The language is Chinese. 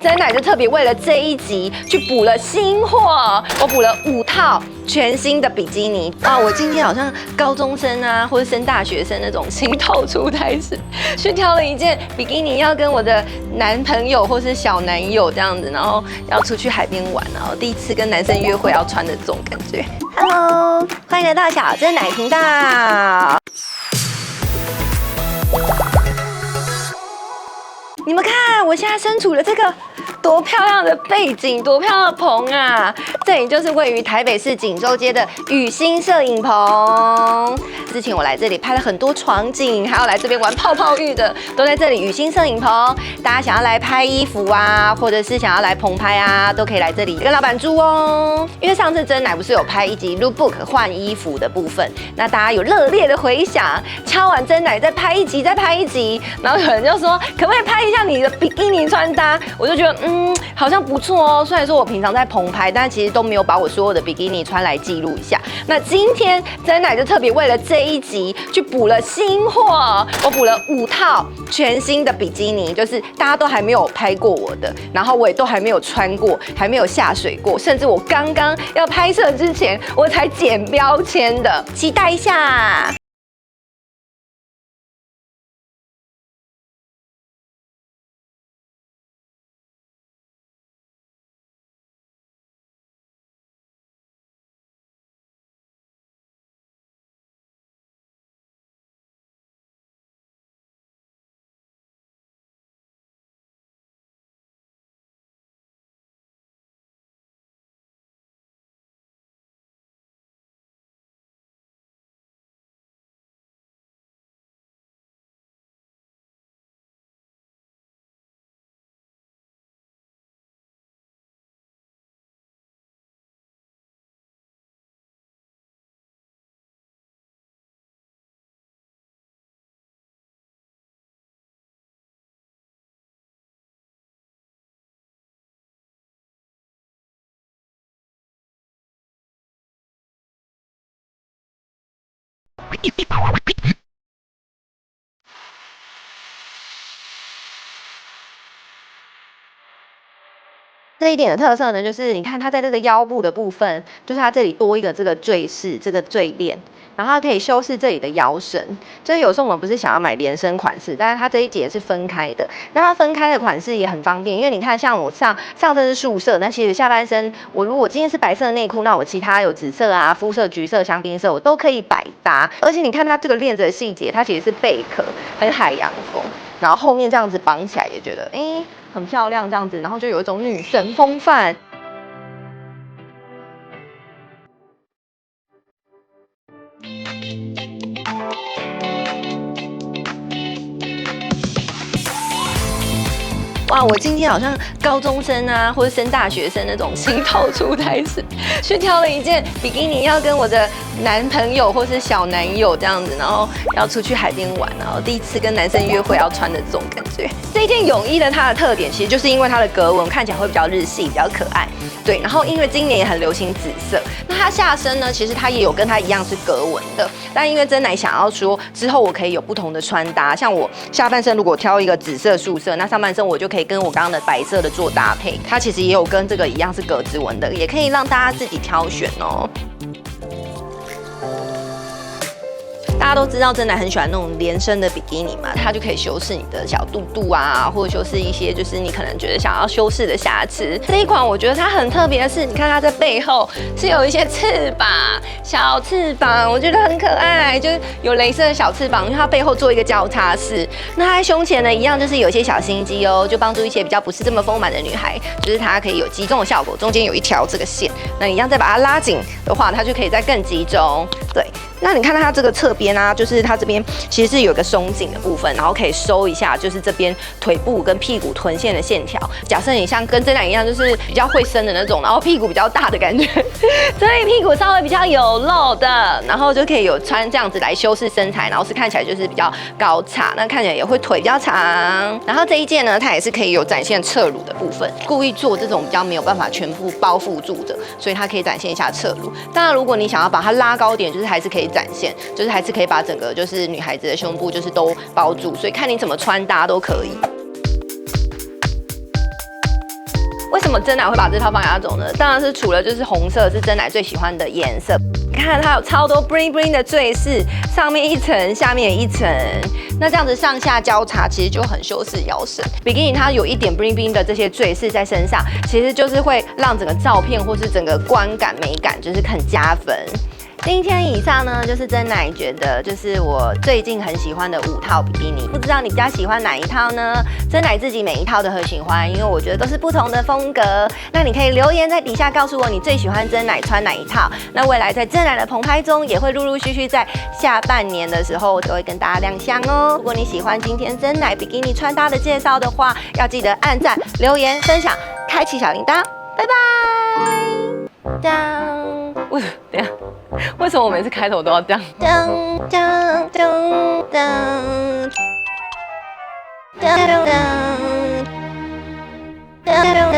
真奶就特别为了这一集去补了新货，我补了5套全新的比基尼啊！我今天好像高中生啊，或者升大学生那种情窦初开始，去挑了一件比基尼，要跟我的男朋友或是小男友这样子，然后要出去海边玩，然后第一次跟男生约会要穿的这种感觉。Hello， 欢迎来到小真奶频道。你们看，我现在身处的这个多漂亮的背景，多漂亮的棚啊！这里就是位于台北市锦州街的雨欣摄影棚。之前我来这里拍了很多床景，还有来这边玩泡泡浴的，都在这里雨欣摄影棚。大家想要来拍衣服啊，或者是想要来棚拍啊，都可以来这里跟老板租哦。因为上次真奶不是有拍一集 lookbook 换衣服的部分，那大家有热烈的回响，敲完真奶再拍一集，再拍一集，然后有人就说可不可以拍一下你的比基尼穿搭？我就觉得好像不错哦。虽然说我平常在棚拍，但其实都没有把我所有的比基尼穿来记录一下。那今天真奶就特别为了这一集去补了新货，我补了5套全新的比基尼，就是大家都还没有拍过我的，然后我也都还没有穿过，还没有下水过，甚至我刚刚要拍摄之前我才剪标签的，期待一下。这一点的特色呢，就是你看它在这个腰部的部分，就是它这里多一个这个坠饰，这个坠链，然后它可以修饰这里的腰身。就是有时候我们不是想要买连身款式，但是它这一节是分开的。那它分开的款式也很方便，因为你看，像我上身是素色，那其实下半身我如果今天是白色内裤，那我其他有紫色啊、肤色、橘色、香槟色，我都可以百搭。而且你看它这个链子的细节，它其实是贝壳，很海洋风。然后后面这样子绑起来，也觉得很漂亮这样子，然后就有一种女神风范。哇，我今天好像高中生啊，或者升大学生那种情窦初开始，去挑了一件比基尼，要跟我的男朋友或是小男友这样子，然后要出去海边玩，然后第一次跟男生约会要穿的这种感觉。这一件泳衣的它的特点，其实就是因为它的格纹看起来会比较日系，比较可爱。对，然后因为今年也很流行紫色，那它下身呢，其实它也有跟它一样是格纹的，但因为真奶想要说之后我可以有不同的穿搭，像我下半身如果挑一个紫色素色，那上半身我就可以跟我刚刚的白色的做搭配。它其实也有跟这个一样是格子纹的，也可以让大家自己挑选哦。大家都知道真奶很喜欢那种连身的比基尼嘛，它就可以修饰你的小肚肚啊，或者修饰一些就是你可能觉得想要修饰的瑕疵。这一款我觉得它很特别的是，你看它在背后是有一些翅膀，小翅膀，我觉得很可爱，就是有蕾丝的小翅膀，因为它背后做一个交叉式。那它在胸前呢，一样就是有一些小心机哦，就帮助一些比较不是这么丰满的女孩，就是它可以有集中的效果，中间有一条这个线，那一样再把它拉紧的话，它就可以再更集中。对。那你看到它这个侧边啊，就是它这边其实是有一个松紧的部分，然后可以收一下，就是这边腿部跟屁股臀线的线条。假设你像跟真奶一样，就是比较会伸的那种，然后屁股比较大的感觉，所以屁股稍微比较有肉的，然后就可以有穿这样子来修饰身材，然后是看起来就是比较高叉，那看起来也会腿比较长。然后这一件呢，它也是可以有展现侧乳的部分，故意做这种比较没有办法全部包覆住的，所以它可以展现一下侧乳。当然，如果你想要把它拉高点，就是还是可以展现，就是还是可以把整个就是女孩子的胸部就是都包住，所以看你怎么穿搭都可以。什么真奶会把这套放压轴呢？当然是除了就是红色是真奶最喜欢的颜色。你看它有超多 bling bling 的坠饰，上面一层，下面一层。那这样子上下交叉，其实就很修饰腰身。比基尼它有一点 bling bling 的这些坠饰在身上，其实就是会让整个照片或是整个观感美感就是很加分。今天以上呢，就是真奶觉得就是我最近很喜欢的5套比基尼，不知道你比较喜欢哪一套呢？真奶自己每一套都很喜欢，因为我觉得都是不同的风格。那你可以留言在底下告诉我你最喜欢真奶穿哪一套。那未来在真奶的棚拍中，也会陆陆续续在下半年的时候都会跟大家亮相哦。如果你喜欢今天真奶比基尼穿搭的介绍的话，要记得按赞、留言、分享、开启小铃铛。拜拜。这样，等一下。为什么我每次开头都要这样？噔噔噔噔噔噔噔。